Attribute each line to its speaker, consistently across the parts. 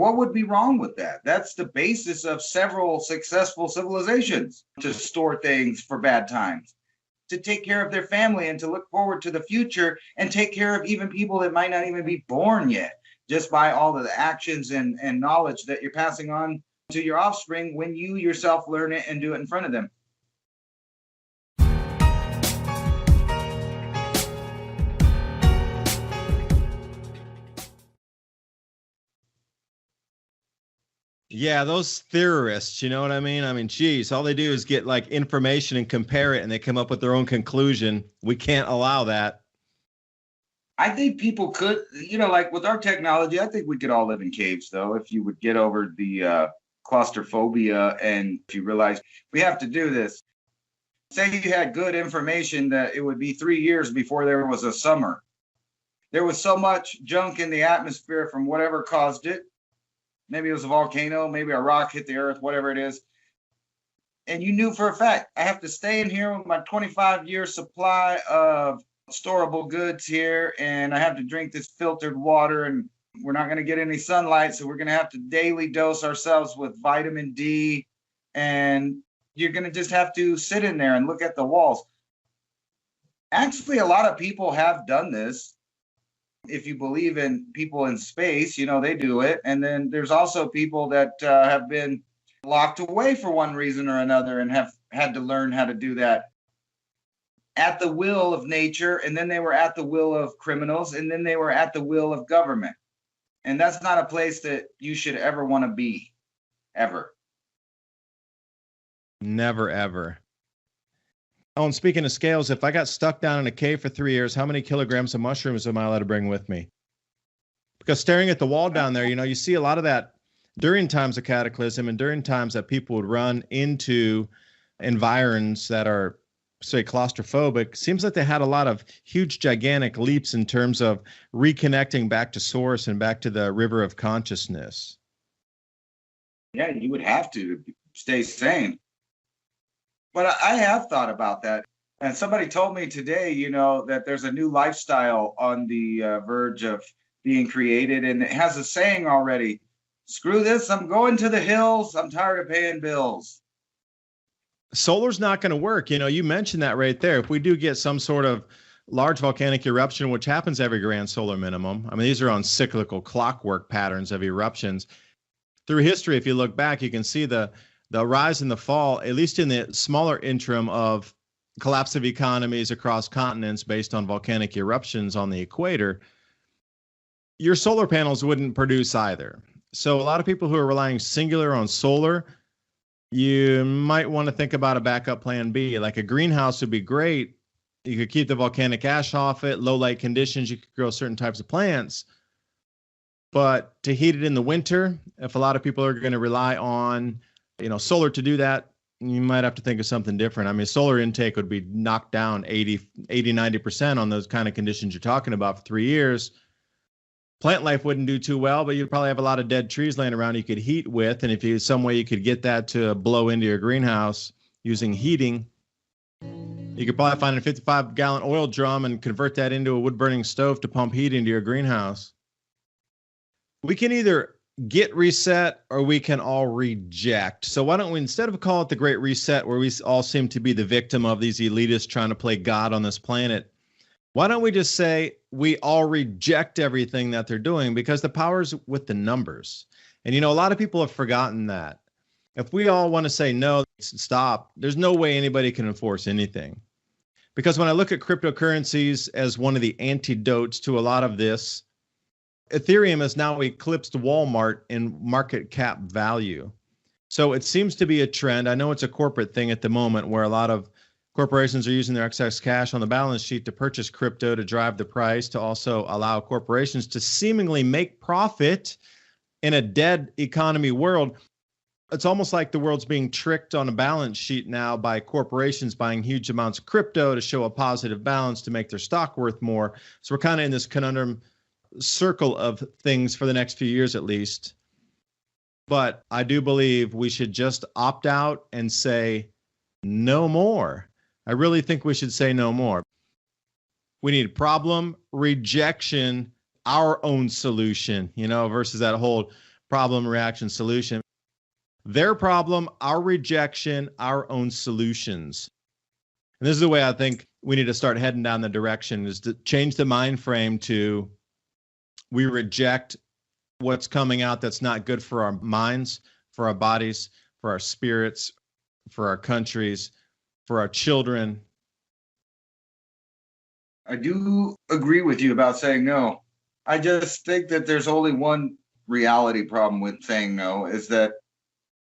Speaker 1: What would be wrong with that? That's the basis of several successful civilizations, to store things for bad times, to take care of their family and to look forward to the future and take care of even people that might not even be born yet, just by all of the actions and knowledge that you're passing on to your offspring when you yourself learn it and do it in front of them.
Speaker 2: Yeah, those theorists, you know what I mean? I mean, geez, all they do is get like information and compare it and they come up with their own conclusion. We can't allow that.
Speaker 1: I think people could, like with our technology, I think we could all live in caves, though, if you would get over the claustrophobia and if you realize we have to do this. Say you had good information that it would be 3 years before there was a summer. There was so much junk in the atmosphere from whatever caused it. Maybe it was a volcano, maybe a rock hit the earth, whatever it is. And you knew for a fact, I have to stay in here with my 25-year supply of storable goods here, and I have to drink this filtered water, and we're not going to get any sunlight, so we're going to have to daily dose ourselves with vitamin D, and you're going to just have to sit in there and look at the walls. Actually, a lot of people have done this. If you believe in people in space, they do it. And then there's also people that have been locked away for one reason or another and have had to learn how to do that at the will of nature. And then they were at the will of criminals. And then they were at the will of government. And that's not a place that you should ever want to be, ever.
Speaker 2: Never, ever. Oh, and speaking of scales, if I got stuck down in a cave for 3 years, how many kilograms of mushrooms am I allowed to bring with me? Because staring at the wall down there, you see a lot of that during times of cataclysm and during times that people would run into environs that are, say, claustrophobic. Seems like they had a lot of huge, gigantic leaps in terms of reconnecting back to source and back to the river of consciousness.
Speaker 1: Yeah, you would have to stay sane. But I have thought about that. And somebody told me today, that there's a new lifestyle on the verge of being created. And it has a saying already, screw this, I'm going to the hills. I'm tired of paying bills.
Speaker 2: Solar's not going to work. You mentioned that right there. If we do get some sort of large volcanic eruption, which happens every grand solar minimum, I mean, these are on cyclical clockwork patterns of eruptions. Through history, if you look back, you can see the rise and the fall, at least in the smaller interim of collapse of economies across continents based on volcanic eruptions on the equator, your solar panels wouldn't produce either. So a lot of people who are relying singular on solar, you might want to think about a backup plan B. Like a greenhouse would be great. You could keep the volcanic ash off it, low light conditions, you could grow certain types of plants. But to heat it in the winter, if a lot of people are going to rely on solar to do that, you might have to think of something different. I mean, solar intake would be knocked down 90% on those kind of conditions you're talking about for 3 years. Plant life wouldn't do too well, but you'd probably have a lot of dead trees laying around you could heat with. And if some way you could get that to blow into your greenhouse using heating, you could probably find a 55-gallon oil drum and convert that into a wood-burning stove to pump heat into your greenhouse. We can either get reset or we can all reject. So why don't we, instead of call it the Great Reset, where we all seem to be the victim of these elitists trying to play God on this planet, why don't we just say we all reject everything that they're doing, because the power's with the numbers. And a lot of people have forgotten that. If we all want to say no, stop, there's no way anybody can enforce anything. Because when I look at cryptocurrencies as one of the antidotes to a lot of this, Ethereum has now eclipsed Walmart in market cap value. So it seems to be a trend. I know it's a corporate thing at the moment where a lot of corporations are using their excess cash on the balance sheet to purchase crypto to drive the price, to also allow corporations to seemingly make profit in a dead economy world. It's almost like the world's being tricked on a balance sheet now by corporations buying huge amounts of crypto to show a positive balance to make their stock worth more. So we're kind of in this conundrum circle of things for the next few years at least. But I do believe we should just opt out and say no more. I really think we should say no more. We need problem, rejection, our own solution, versus that whole problem, reaction, solution. Their problem, our rejection, our own solutions. And this is the way I think we need to start heading down the direction, is to change the mind frame to we reject what's coming out that's not good for our minds, for our bodies, for our spirits, for our countries, for our children.
Speaker 1: I do agree with you about saying no. I just think that there's only one reality problem with saying no, is that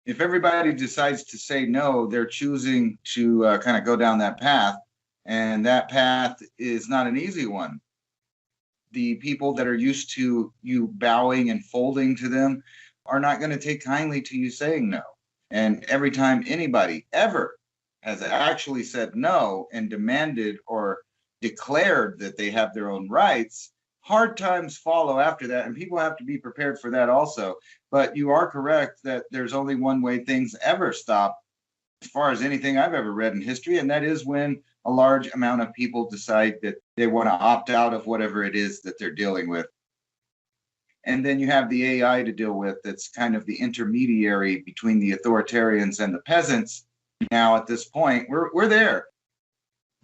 Speaker 1: if everybody decides to say no, they're choosing to kind of go down that path. And that path is not an easy one. The people that are used to you bowing and folding to them are not going to take kindly to you saying no. And every time anybody ever has actually said no and demanded or declared that they have their own rights, hard times follow after that. And people have to be prepared for that also. But you are correct that there's only one way things ever stop, as far as anything I've ever read in history, and that is when a large amount of people decide that they want to opt out of whatever it is that they're dealing with. And then you have the AI to deal with, that's kind of the intermediary between the authoritarians and the peasants. Now at this point, we're there.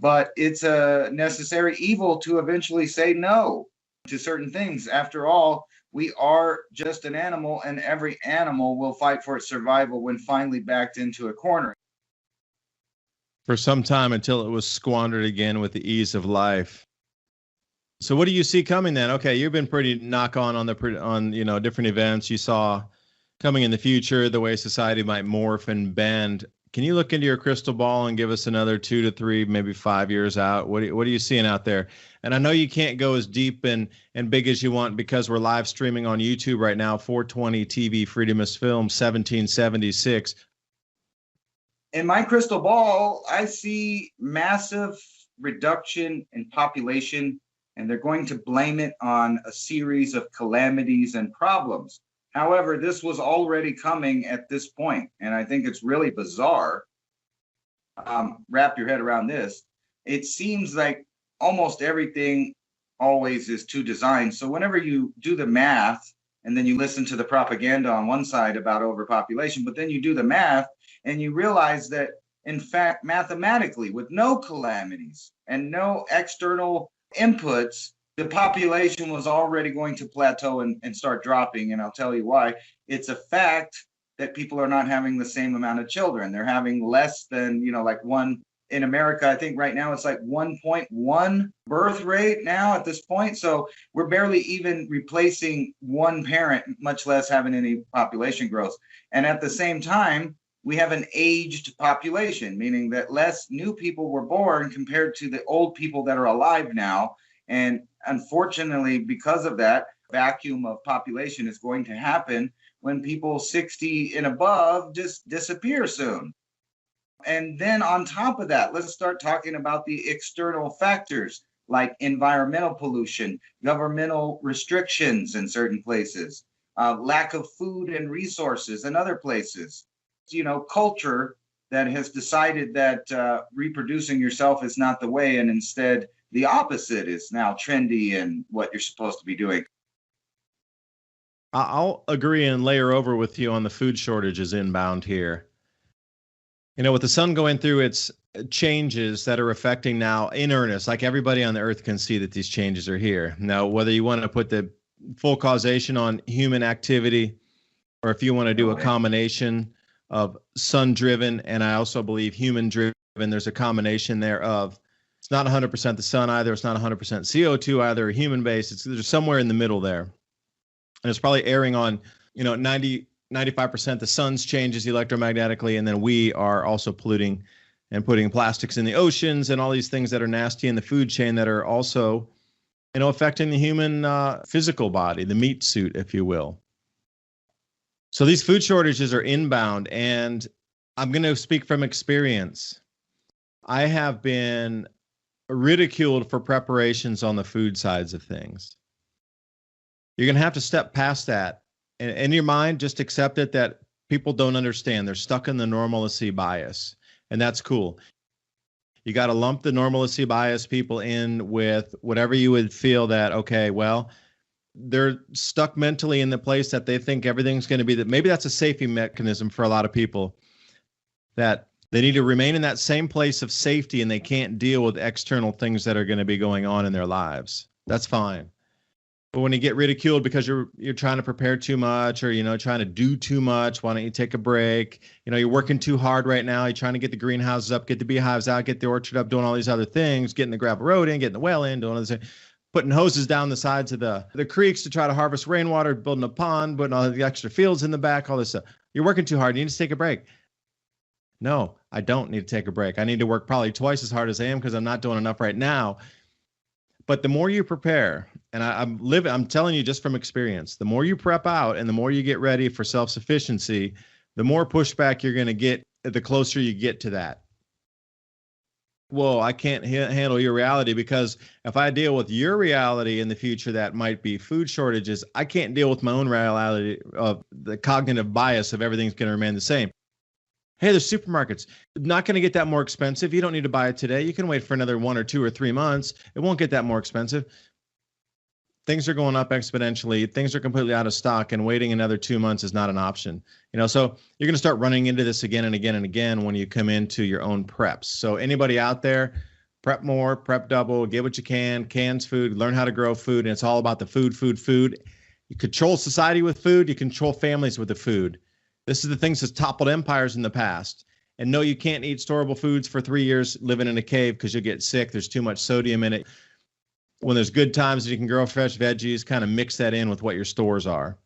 Speaker 1: But it's a necessary evil to eventually say no to certain things. After all, we are just an animal, and every animal will fight for its survival when finally backed into a corner.
Speaker 2: For some time, until it was squandered again with the ease of life. So what do you see coming then? Okay, you've been pretty knock on different events you saw coming in the future, the way society might morph and bend. Can you look into your crystal ball and give us another 2 to 3, maybe 5 years out? What are you seeing out there? And I know you can't go as deep and big as you want, because we're live streaming on YouTube right now, 420 TV Freedomist Film, 1776.
Speaker 1: In my crystal ball, I see massive reduction in population, and they're going to blame it on a series of calamities and problems. However, this was already coming at this point, and I think it's really bizarre. Wrap your head around this. It seems like almost everything always is to design. So whenever you do the math, and then you listen to the propaganda on one side about overpopulation, but then you do the math, and you realize that, in fact, mathematically, with no calamities and no external inputs, the population was already going to plateau and start dropping. And I'll tell you why. It's a fact that people are not having the same amount of children. They're having less than, like one in America. I think right now it's like 1.1 birth rate now at this point. So we're barely even replacing one parent, much less having any population growth. And at the same time, we have an aged population, meaning that less new people were born compared to the old people that are alive now. And unfortunately, because of that, vacuum of population is going to happen when people 60 and above just disappear soon. And then on top of that, let's start talking about the external factors like environmental pollution, governmental restrictions in certain places, lack of food and resources in other places. Culture that has decided that reproducing yourself is not the way, and instead the opposite is now trendy and what you're supposed to be doing.
Speaker 2: I'll agree and layer over with you on the food shortages inbound here. With the sun going through its changes that are affecting now in earnest, like everybody on the earth can see that these changes are here. Now, whether you want to put the full causation on human activity, or if you want to do a combination of sun-driven, and I also believe human-driven, there's a combination there of, it's not 100% the sun either, it's not 100% CO2 either, human-based, there's somewhere in the middle there. And it's probably airing on, 95% the sun's changes electromagnetically, and then we are also polluting and putting plastics in the oceans and all these things that are nasty in the food chain that are also, affecting the human physical body, the meat suit, if you will. So these food shortages are inbound, and I'm going to speak from experience. I have been ridiculed for preparations on the food sides of things. You're going to have to step past that. And in your mind, just accept it that people don't understand. They're stuck in the normalcy bias, and that's cool. You got to lump the normalcy bias people in with whatever you would feel that, okay, well, they're stuck mentally in the place that they think everything's going to be that. Maybe that's a safety mechanism for a lot of people, that they need to remain in that same place of safety and they can't deal with external things that are going to be going on in their lives. That's fine. But when you get ridiculed because you're trying to prepare too much, or, trying to do too much, why don't you take a break? You're working too hard right now. You're trying to get the greenhouses up, get the beehives out, get the orchard up, doing all these other things, getting the gravel road in, getting the well in, doing all this, putting hoses down the sides of the creeks to try to harvest rainwater, building a pond, putting all the extra fields in the back, all this stuff. You're working too hard. You need to take a break. No, I don't need to take a break. I need to work probably twice as hard as I am because I'm not doing enough right now. But the more you prepare, and I'm telling you just from experience, the more you prep out and the more you get ready for self-sufficiency, the more pushback you're going to get the closer you get to that. Well, I can't handle your reality, because if I deal with your reality in the future, that might be food shortages, I can't deal with my own reality of the cognitive bias of everything's going to remain the same. Hey, there's supermarkets. Not going to get that more expensive. You don't need to buy it today. You can wait for another 1 or 2 or 3 months. It won't get that more expensive. Things are going up exponentially. Things are completely out of stock, and waiting another 2 months is not an option. So you're going to start running into this again and again and again when you come into your own preps. So anybody out there, prep more, prep double, get what you can, cans food, learn how to grow food. And it's all about the food. You control society with food. You control families with the food. This is the things that's toppled empires in the past. And no, you can't eat storable foods for 3 years living in a cave because you'll get sick. There's too much sodium in it. When there's good times, you can grow fresh veggies, kind of mix that in with what your stores are.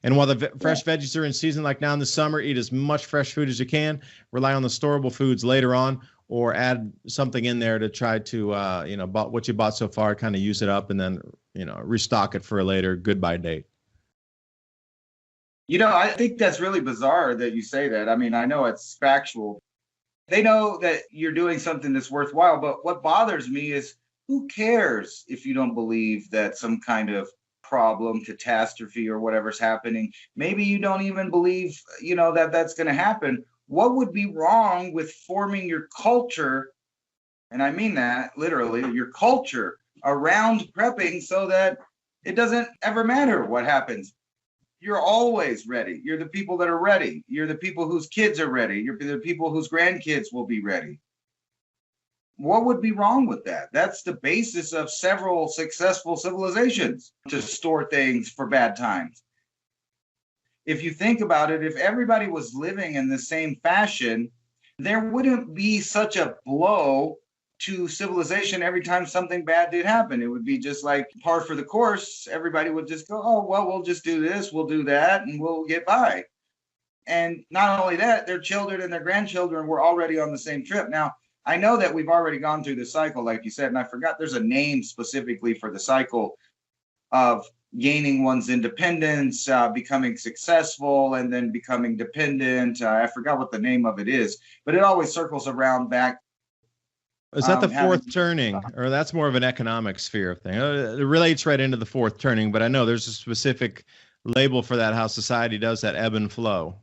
Speaker 2: And while the fresh veggies are in season, like now in the summer, eat as much fresh food as you can. Rely on the storable foods later on, or add something in there to try to, what you bought so far, kind of use it up, and then, restock it for a later goodbye date.
Speaker 1: I think that's really bizarre that you say that. I mean, I know it's factual. They know that you're doing something that's worthwhile, but what bothers me is, who cares if you don't believe that some kind of problem, catastrophe, or whatever's happening? Maybe you don't even believe, that that's going to happen. What would be wrong with forming your culture, and I mean that literally, your culture around prepping, so that it doesn't ever matter what happens? You're always ready. You're the people that are ready. You're the people whose kids are ready. You're the people whose grandkids will be ready. What would be wrong with that? That's the basis of several successful civilizations, to store things for bad times. If you think about it, if everybody was living in the same fashion, there wouldn't be such a blow to civilization every time something bad did happen. It would be just like par for the course. Everybody would just go, oh, well, we'll just do this, we'll do that, and we'll get by. And not only that, their children and their grandchildren were already on the same trip. Now, I know that we've already gone through the cycle, like you said, and I forgot there's a name specifically for the cycle of gaining one's independence, becoming successful, and then becoming dependent. I forgot what the name of it is, but it always circles around back.
Speaker 2: Is that the fourth turning, or that's more of an economic sphere of thing? It relates right into the fourth turning, but I know there's a specific label for that, how society does that ebb and flow.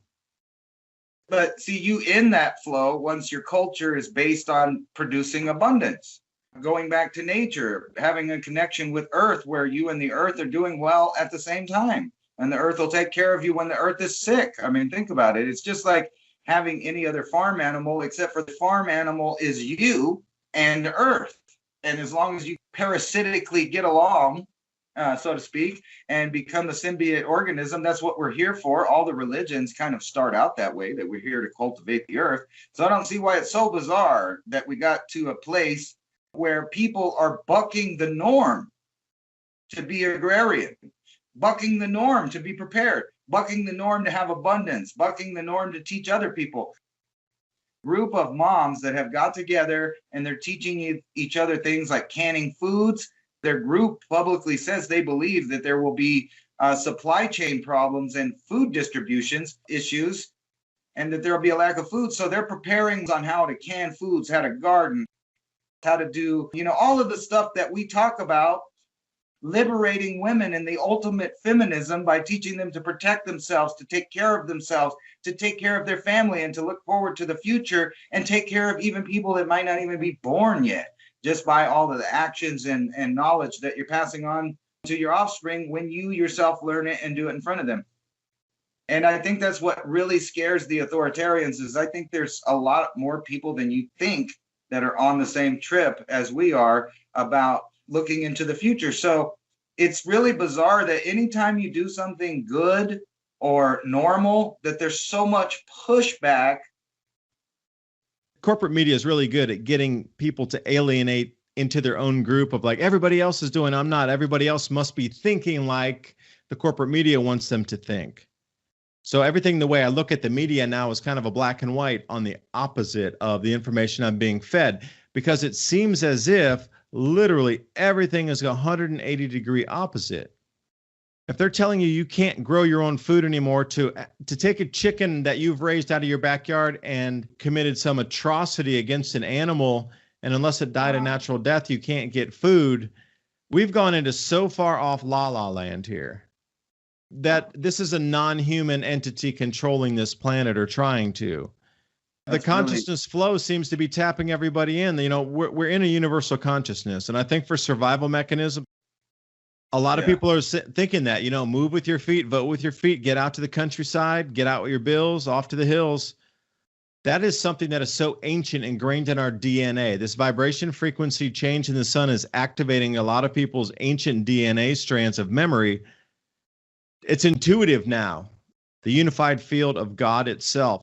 Speaker 1: But see, you in that flow once your culture is based on producing abundance, going back to nature, having a connection with earth where you and the earth are doing well at the same time. And the earth will take care of you when the earth is sick. I mean, think about it. It's just like having any other farm animal, except for the farm animal is you and the earth. And as long as you parasitically get along, so to speak, and become a symbiote organism, that's what we're here for. All the religions kind of start out that way, that we're here to cultivate the earth. So I don't see why it's so bizarre that we got to a place where people are bucking the norm to be agrarian, bucking the norm to be prepared, bucking the norm to have abundance, bucking the norm to teach other people. Group of moms that have got together and they're teaching each other things like canning foods. Their group publicly says they believe that there will be supply chain problems and food distributions issues, and that there will be a lack of food. So they're preparing on how to can foods, how to garden, how to do, all of the stuff that we talk about, liberating women in the ultimate feminism by teaching them to protect themselves, to take care of themselves, to take care of their family, and to look forward to the future and take care of even people that might not even be born yet, just by all of the actions and knowledge that you're passing on to your offspring when you yourself learn it and do it in front of them. And I think that's what really scares the authoritarians, is I think there's a lot more people than you think that are on the same trip as we are about looking into the future. So it's really bizarre that anytime you do something good or normal, that there's so much pushback.
Speaker 2: Corporate media is really good at getting people to alienate into their own group of like, everybody else is doing, I'm not. Everybody else must be thinking like the corporate media wants them to think. So everything, the way I look at the media now, is kind of a black and white on the opposite of the information I'm being fed, because it seems as if literally everything is 180-degree opposite. If they're telling you you can't grow your own food anymore, to take a chicken that you've raised out of your backyard and committed some atrocity against an animal, and unless it died a natural death, you can't get food. We've gone into so far off la-la land here that this is a non-human entity controlling this planet, or trying to. The consciousness flow seems to be tapping everybody in. You know, we're in a universal consciousness. And I think for survival mechanism, a lot of people are thinking that, you know, move with your feet, vote with your feet, get out to the countryside, get out with your bills, off to the hills. That is something that is so ancient, ingrained in our DNA. This vibration frequency change in the sun is activating a lot of people's ancient DNA strands of memory. It's intuitive now. The unified field of God itself